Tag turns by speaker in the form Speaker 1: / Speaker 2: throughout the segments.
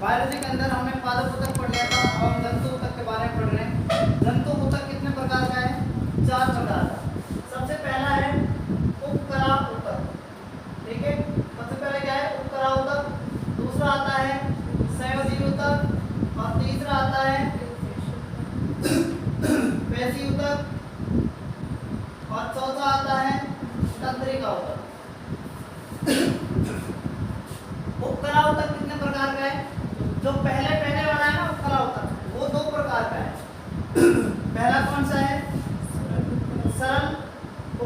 Speaker 1: Biology के अंदर हमने पादप ऊतक पढ़ लिया था। अब हम जंतु ऊतक के बारे में पढ़ रहे हैं। जंतु ऊतक कितने प्रकार का है? 4 प्रकार का। सबसे पहला है उपकला ऊतक। ठीक है, सबसे पहले क्या है? उपकला ऊतक। दूसरा आता है संयोजी ऊतक और तीसरा आता है पेशी ऊतक और चौथा आता है तंत्रिका ऊतक। उपकला ऊतक कितने प्रकार का है? जो पहले वाला है ना उपकला ऊतक, वो 2 प्रकार का है। पहला कौन सा है? सरल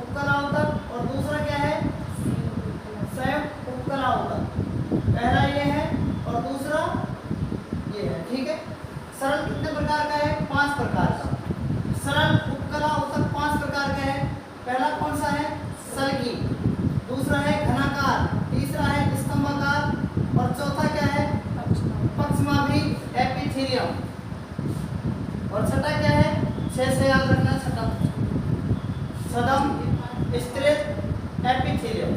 Speaker 1: उपकला ऊतक और दूसरा क्या है? संयुक्त उपकला ऊतक। पहला ये है और दूसरा ये है। ठीक है, सरल कितने प्रकार का है? 5 प्रकार का। सरल उपकला ऊतक 5 प्रकार का है। पहला कौन सा है? सलगी, दूसरा है घनाकार, तीसरा है स्तंभाकार और चौथा क्या है? पक्षमाभी एपिथेलियम। और छठा क्या है? 6 से याद रखना, छठा छदम स्थिर एपिथेलियम।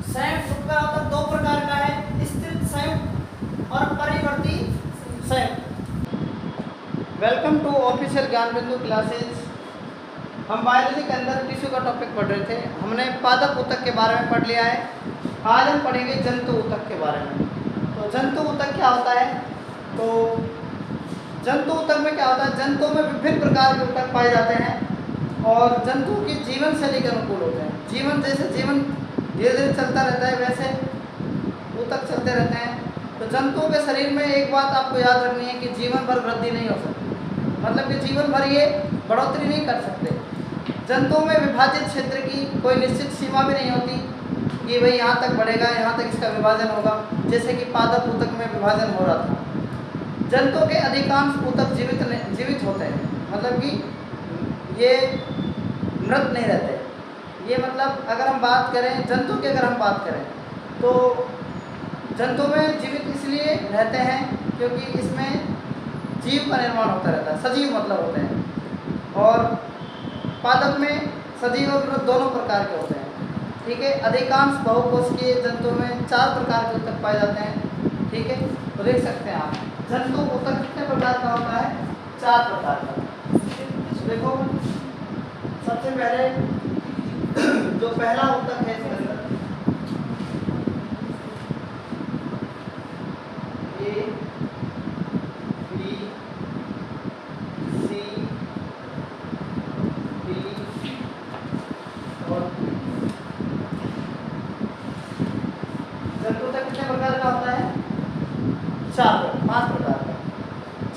Speaker 1: संयुक्त उपकला ऊतक 2 प्रकार का है, स्थिर संयुक्त और परिवर्ती संयुक्त। वेलकम टू ऑफिशियल ज्ञान बिंदु क्लासेज। हम बायोलॉजी के अंदर टिश्यू का टॉपिक पढ़ रहे थे। हमने पादप ऊतक के बारे में पढ़ लिया है। आज हम पढ़ेंगे जंतु ऊतक के बारे में। तो जंतु ऊतक क्या होता है? तो जंतु ऊतक में क्या होता है? जंतुओं में विभिन्न प्रकार के ऊतक पाए जाते हैं और जंतु की जीवन शैली के अनुकूल होते हैं। जीवन धीरे धीरे चलता रहता है, वैसे ऊतक चलते रहते हैं। तो जंतुओं के शरीर में एक बात आपको याद रखनी है कि जीवन भर वृद्धि नहीं हो सकती, मतलब कि जीवन भर ये बढ़ोतरी नहीं कर सकते। जंतुओं में विभाजित क्षेत्र की कोई निश्चित सीमा भी नहीं होती कि भाई यहाँ तक बढ़ेगा, यहाँ तक इसका विभाजन होगा, जैसे कि पादप ऊतक में विभाजन हो रहा था। जंतुओं के अधिकांश ऊतक जीवित होते हैं, मतलब कि ये मृत नहीं रहते। ये मतलब अगर हम बात करें जंतु की, अगर हम बात करें तो जंतु में जीवित इसलिए रहते हैं क्योंकि इसमें जीव का निर्माण होता रहता है, सजीव मतलब होते हैं। और पादप में सजीव और मृत दोनों प्रकार के होते हैं। ठीक है, अधिकांश बहुकोशिकीय जंतुओं में 4 प्रकार के ऊतक पाए जाते हैं। ठीक है, तो देख सकते हैं आप जंतु ऊतक कितने प्रकार का होता है? 4 प्रकार का। देखो सबसे पहले जो पहला ऊतक है इसके अंदर ए बी सी डी और जंतु ऊतक कितने प्रकार का होता है? 5 प्रकार का।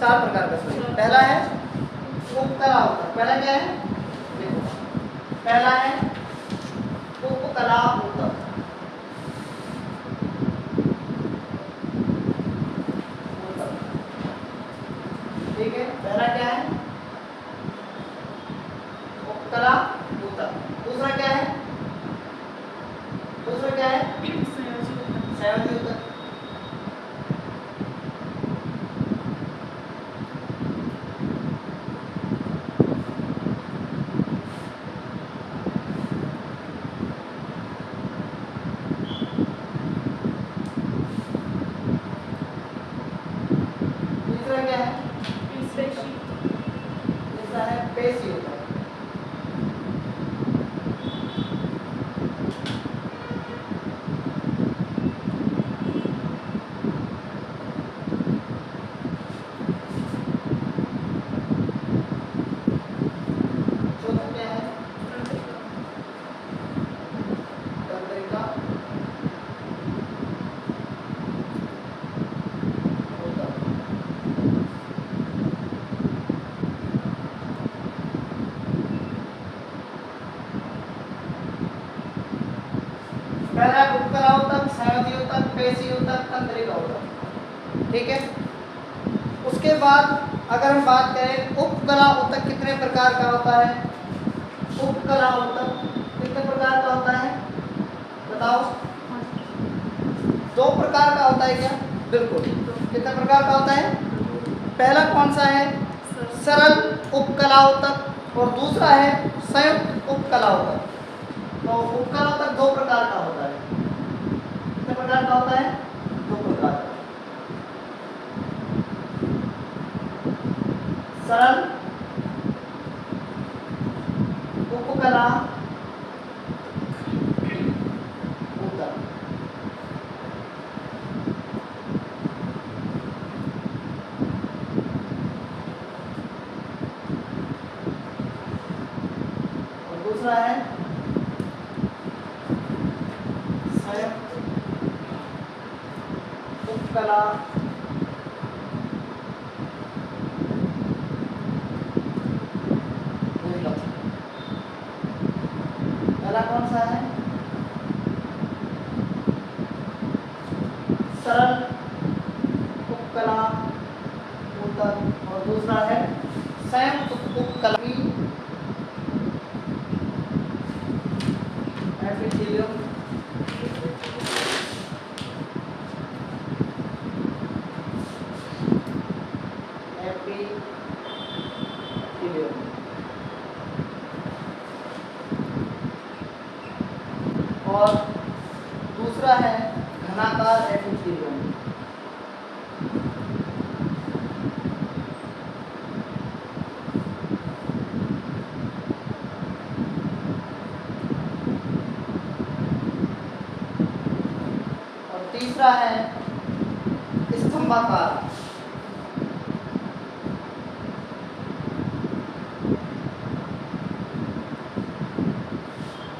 Speaker 1: 4 प्रकार का सॉरी। पहला है उपकला ऊतक। पहला क्या है? देखो पहला है उपकला ऊतक। ठीक है, पहला क्या है? उपकला ऊतक। दूसरा क्या है? दूसरा क्या है? संयोजी ऊतक। तीसरा क्या है? तीसरा है पेशी ऊतक। चौथा क्या है? तंत्रिका ऊतक। पहला उपकला ऊतक, संयोजी ऊतक, पेशी ऊतक, तंत्रिका ऊतक। ठीक है, उसके बाद अगर हम बात करें उपकला ऊतक कितने प्रकार का होता है? उपकला ऊतक कितने प्रकार का होता है बताओ? 2 प्रकार का होता है क्या? बिल्कुल। कितने प्रकार का होता है? पहला कौन सा है? सरल उपकला ऊतक और दूसरा है संयुक्त उपकला ऊतक। तो उपकला ऊतक 2 प्रकार का होता है। कितने प्रकार का होता है? 2 प्रकार का। उपकला पहला कौन सा है? सरल उपकला ऊतक और दूसरा है संयुक्त उपकला एपिथेलियम। और दूसरा है घनाकार एपिथेलियम। और तीसरा है स्तंभाकार।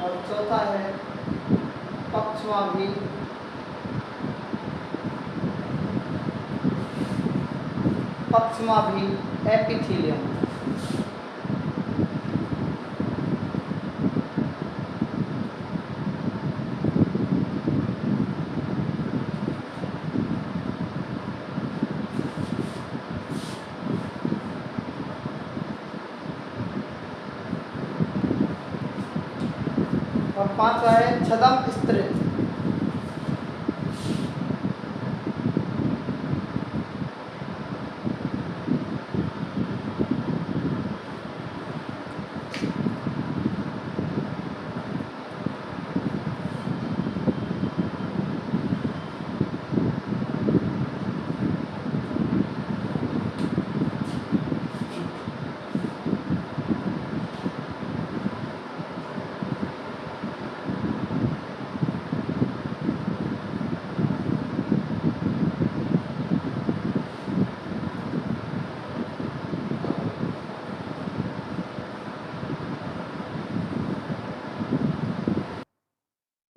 Speaker 1: और चौथा है पक्षमाभी एपिथेलियम। और पांचवा है छदम स्तरित।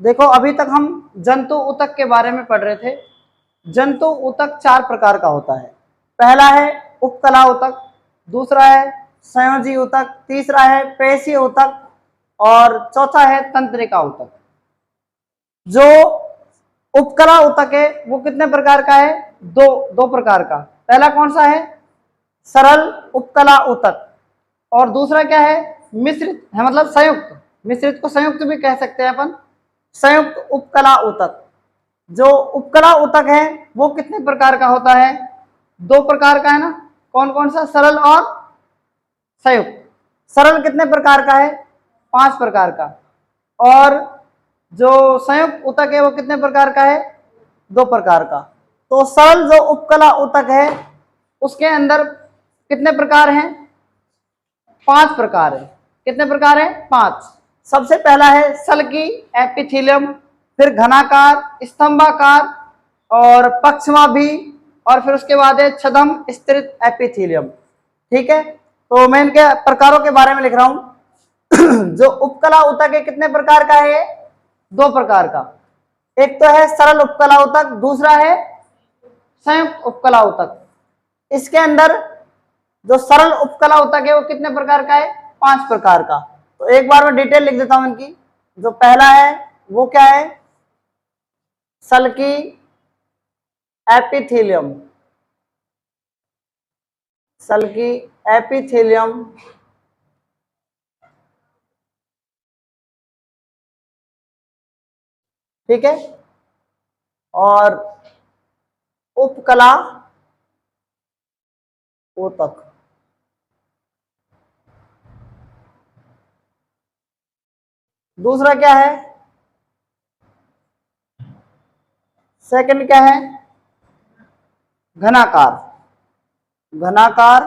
Speaker 1: देखो अभी तक हम जंतु ऊतक के बारे में पढ़ रहे थे। जंतु ऊतक 4 प्रकार का होता है। पहला है उपकला ऊतक, दूसरा है संयोजी ऊतक, तीसरा है पेशीय ऊतक और चौथा है तंत्रिका ऊतक। जो उपकला ऊतक है वो कितने प्रकार का है? दो प्रकार का। पहला कौन सा है? सरल उपकला ऊतक। और दूसरा क्या है? मिश्रित है, मतलब संयुक्त। मिश्रित को संयुक्त भी कह सकते हैं अपन। संयुक्त उपकला ऊतक। जो उपकला ऊतक है वो कितने प्रकार का होता है? 2 प्रकार का है ना। कौन कौन सा? सरल और संयुक्त। सरल कितने प्रकार का है? 5 प्रकार का। और जो संयुक्त ऊतक है वो कितने प्रकार का है? 2 प्रकार का। तो सरल जो उपकला ऊतक है उसके अंदर कितने प्रकार हैं? 5 प्रकार है। कितने प्रकार है? 5। सबसे पहला है सल्की एपिथेलियम, फिर घनाकार, स्तंभाकार और पक्षमाभी, और फिर उसके बाद है छदम स्तरित एपिथेलियम। ठीक है, तो मैं इनके प्रकारों के बारे में लिख रहा हूं। जो उपकला ऊतक है कितने प्रकार का है? 2 प्रकार का। एक तो है सरल उपकला ऊतक, दूसरा है संयुक्त उपकला ऊतक। इसके अंदर जो सरल उपकला ऊतक है वो कितने प्रकार का है? 5 प्रकार का। तो एक बार मैं डिटेल लिख देता हूं इनकी। जो पहला है वो क्या है? सल्की एपिथेलियम। सल्की एपिथेलियम, ठीक है। और उपकला ऊतक, दूसरा क्या है? सेकंड क्या है? घनाकार। घनाकार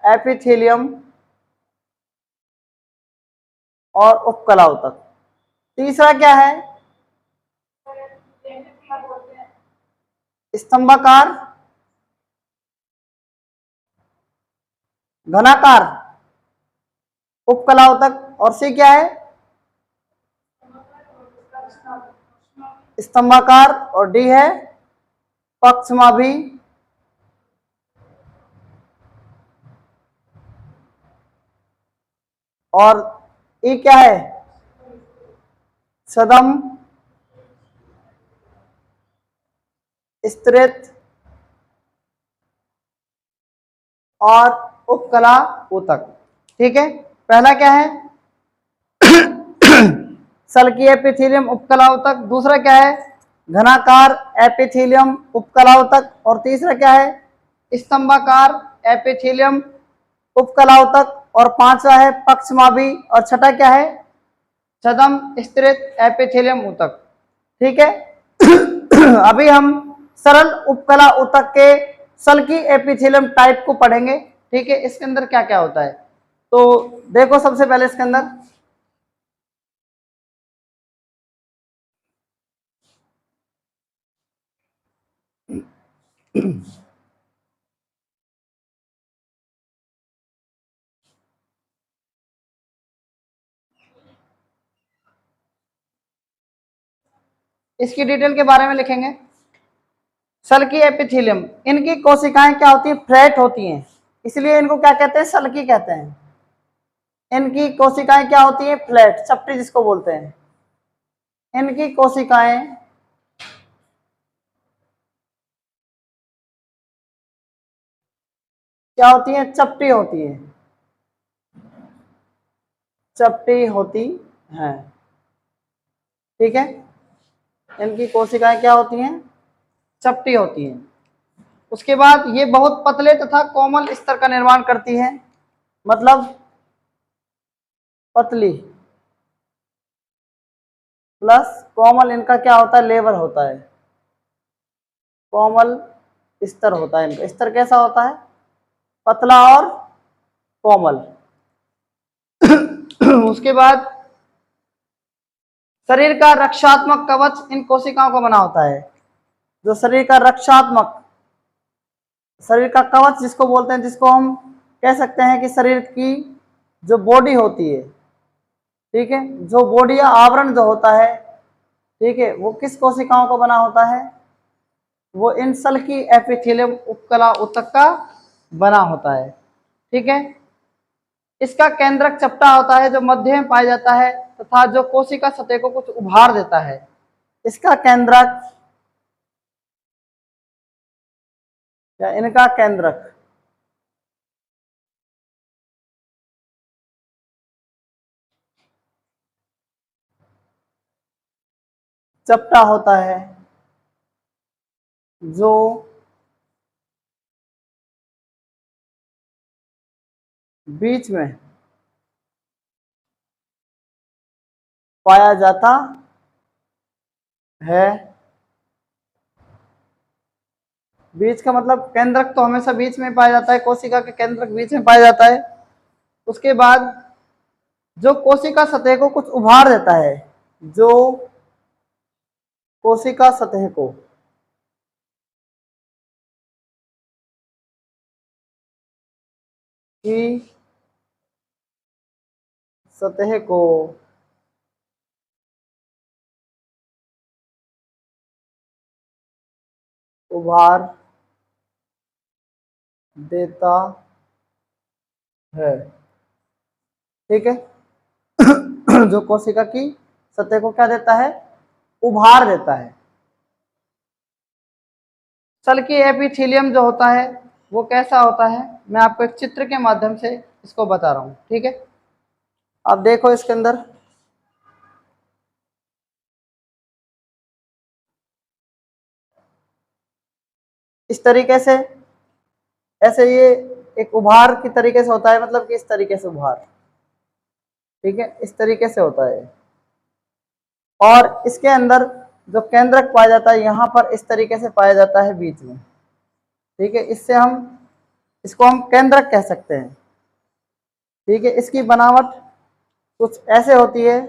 Speaker 1: एपिथेलियम और उपकला ऊतक। तीसरा क्या है? स्तंभाकार, घनाकार, उपकला ऊतक, और सी क्या है? स्तंभाकार, और डी है पक्षमाभी, और ई क्या है, सदम, स्तृत और उपकला ऊतक। ठीक है, पहला क्या है, सल्कीय एपिथेलियम उपकला ऊतक, दूसरा क्या है, घनाकार एपिथेलियम उपकला ऊतक, और तीसरा क्या है, स्तंभाकार एपिथेलियम उपकला ऊतक, और पांचवा है पक्षमाभी, और छठा क्या है, छदम स्तृत एपिथेलियम ऊतक। ठीक है, अभी हम सरल उपकला ऊतक के सल्की एपिथेलियम टाइप को पढ़ेंगे। ठीक है, इसके अंदर क्या क्या होता है, तो देखो सबसे पहले इसके अंदर इसकी डिटेल के बारे में लिखेंगे। सल्की एपिथेलियम, इनकी कोशिकाएं क्या होती है, फ्लैट होती हैं, इसलिए इनको क्या कहते हैं, सल्की कहते हैं। इनकी कोशिकाएं क्या होती है, फ्लैट, चपटी जिसको बोलते हैं। इनकी कोशिकाएं क्या होती है, चपटी होती है, चपटी होती है। ठीक है, इनकी कोशिकाएं क्या होती हैं, चपटी होती हैं। उसके बाद ये बहुत पतले तथा कोमल स्तर का निर्माण करती है, मतलब पतली प्लस कोमल, इनका क्या होता है, लेबर होता है, कोमल स्तर होता है इनका। स्तर कैसा होता है, पतला और कोमल। उसके बाद शरीर का रक्षात्मक कवच इन कोशिकाओं का बना होता है। जो शरीर का रक्षात्मक, शरीर का कवच जिसको बोलते हैं, जिसको हम कह सकते हैं कि शरीर की जो बॉडी होती है, ठीक है, जो बॉडी या आवरण जो होता है, ठीक है, वो किस कोशिकाओं का बना होता है, वो इन सल्की एपिथेलियम उपकला ऊतक का बना होता है। ठीक है, इसका केंद्रक चपटा होता है जो मध्य में पाया जाता है तथा जो कोशिका सतह को कुछ उभार देता है। इसका केंद्रक या इनका केंद्रक चपटा होता है जो बीच में पाया जाता है। बीच का मतलब केंद्रक तो हमेशा बीच में पाया जाता है, कोशिका के केंद्रक बीच में पाया जाता है। उसके बाद जो कोशिका सतह को कुछ उभार देता है, जो कोशिका सतह को की सतह को उभार देता है। ठीक है, जो कोशिका की सतह को क्या देता है, उभार देता है। सल्की एपिथेलियम जो होता है वो कैसा होता है, मैं आपको एक चित्र के माध्यम से इसको बता रहा हूं। ठीक है, आप देखो इसके अंदर इस तरीके से, ऐसे ये एक उभार की तरीके से होता है, मतलब कि इस तरीके से उभार, ठीक है, इस तरीके से होता है। और इसके अंदर जो केंद्रक पाया जाता है यहाँ पर इस तरीके से पाया जाता है बीच में। ठीक है, इससे हम इसको हम केंद्रक कह सकते हैं। ठीक है, इसकी बनावट कुछ ऐसे होती है,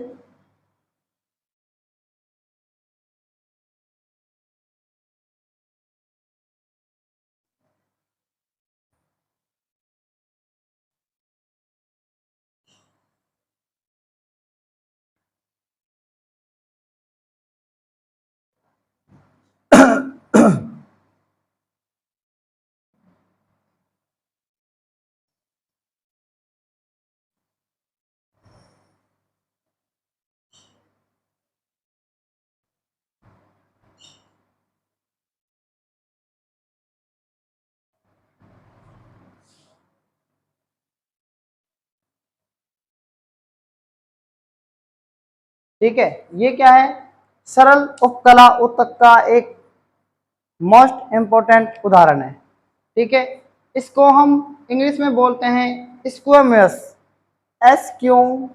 Speaker 1: ठीक है, ये क्या है, सरल उपकला ऊतक का एक मोस्ट इंपॉर्टेंट उदाहरण है। ठीक है, इसको हम इंग्लिश में बोलते हैं स्क्वैमस, SQUAM।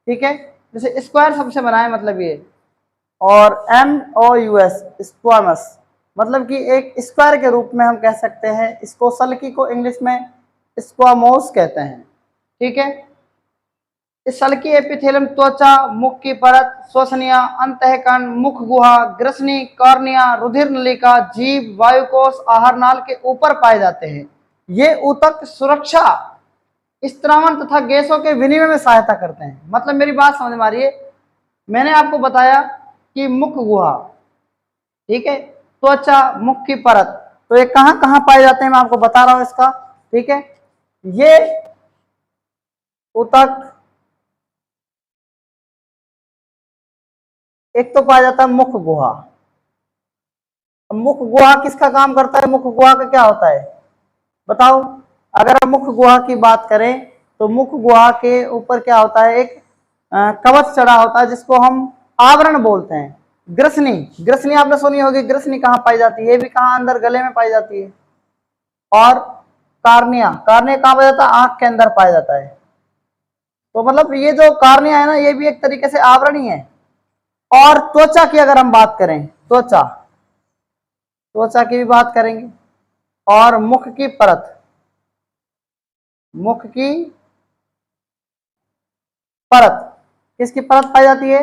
Speaker 1: ठीक है, जैसे स्क्वायर सबसे बना है मतलब ये, और MOUS स्क्वैमस, मतलब कि एक स्क्वायर के रूप में हम कह सकते हैं इसको। सल्की को इंग्लिश में स्क्वामोस कहते हैं। ठीक है, इस सल्की एपिथेलियम त्वचा, मुख की परत, श्वसनिया, अंतःकरण, मुख गुहा, ग्रसनी, कॉर्निया, रुधिर नलिका, जीभ, वायुकोश, आहार नाल के ऊपर पाए जाते हैं। ये ऊतक सुरक्षा, स्त्रावन तथा गैसों के विनिमय में सहायता करते हैं। मतलब मेरी बात समझ में आ रही है? मैंने आपको बताया कि मुख गुहा, ठीक है, त्वचा, मुख की परत, तो ये कहां कहां पाए जाते हैं मैं आपको बता रहा हूं इसका। ठीक है, ये ऊतक एक तो पाया जाता है मुख गुहा। मुख गुहा किसका काम करता है? मुख गुहा का क्या होता है बताओ? अगर हम मुख गुहा की बात करें तो मुख गुहा के ऊपर क्या होता है, एक कवच चढ़ा होता है जिसको हम आवरण बोलते हैं। ग्रसनी, ग्रसनी आपने सुनी होगी। ग्रसनी कहाँ पाई जाती है? ये भी कहाँ? अंदर गले में पाई जाती है। और कार्निया, कार्निया कहाँ पाया जाता है? आंख के अंदर पाया जाता है। तो मतलब ये जो कार्निया है ना, ये भी एक तरीके से आवरण ही है। और त्वचा की अगर हम बात करें, त्वचा, त्वचा की भी बात करेंगे। और मुख की परत, मुख की परत, किसकी परत पाई जाती है?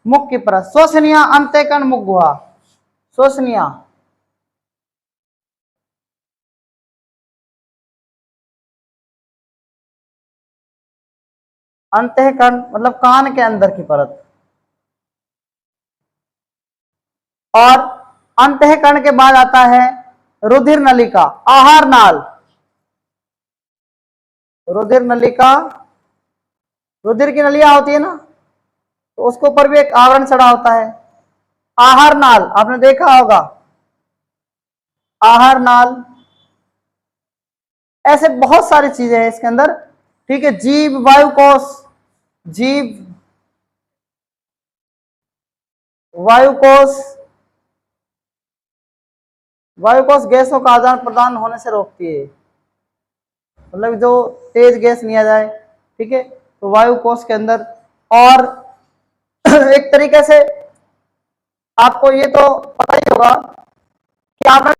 Speaker 1: मुख की परत। श्वसनिया, अंतःकरण, मुख गुहा। श्वसनिया, अंतःकरण मतलब कान के अंदर की परत। और अंतःकरण के बाद आता है रुधिर नलिका, आहार नाल। रुधिर नलिका, रुधिर की नलिया होती है ना, तो उसके ऊपर भी एक आवरण चढ़ा होता है। आहार नाल आपने देखा होगा, आहार नाल। ऐसे बहुत सारी चीजें हैं इसके अंदर। ठीक है, जीभ, वायुकोश, जीभ, वायुकोश, वायुकोश गैसों का आदान प्रदान होने से रोकती है, मतलब जो तेज गैस नहीं आ जाए। ठीक है, तो वायुकोश के अंदर। और एक तरीके से आपको ये तो पता ही होगा कि आपने